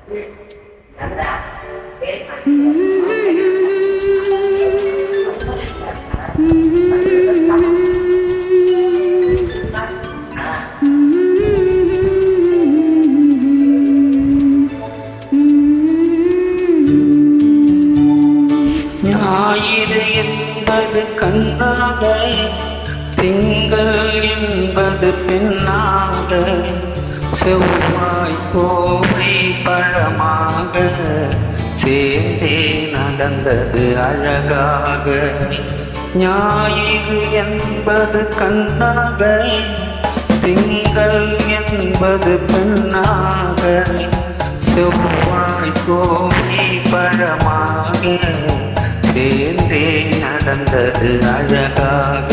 ஞாயிறு என்பது கண்ணாக, திங்கள் என்பது பெண்ணாக, செவ்வாய் கோவை பழமாக சேர்ந்தே நடந்தது அழகாக. ஞாயிறு என்பது கண்ணாக, திங்கள் என்பது பெண்ணாக, செவ்வாய் கோவை பழமாக சேர்ந்தே நடந்தது அழகாக.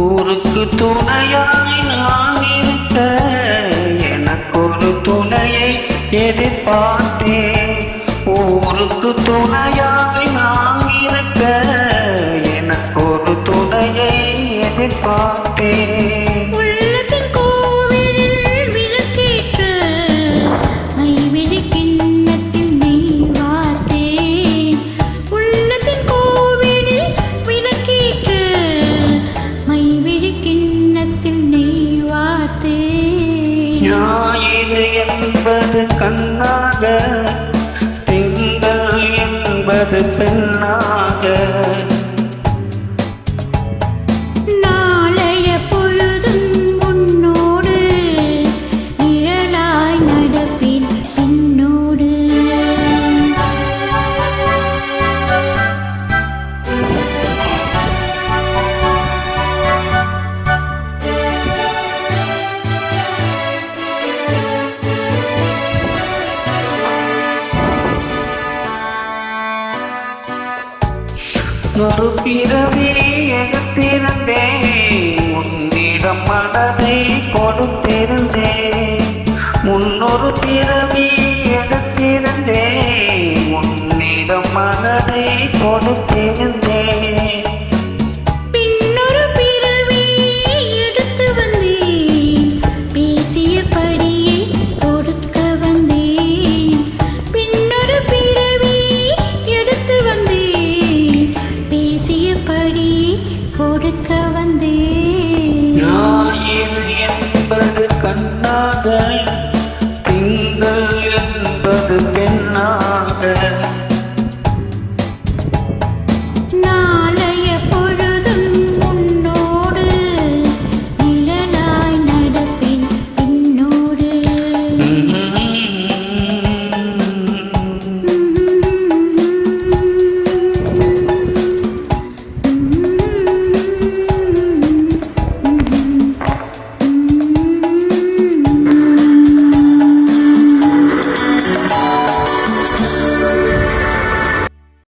ஊருக்கு துணையாய் நான் இருக்க, எனக்கொரு துணையை எதிர்பார்த்தேன். ஊருக்கு துணையாய் நான் இருக்க, எனக்கொரு துணையை எதிர்பார்த்தேன். ஞாயிறு என்பது கண்ணாக, திங்கள் என்பது பெண்ணாக, ஒரு பிறவி எடுத்திருந்தேன், உன்னிடம் மனதை கொடுத்திருந்தேன். முன்னொரு பிறவி எடுத்திருந்தேன், உன்னிடம் மனதை கொடுத்திருந்தேன்.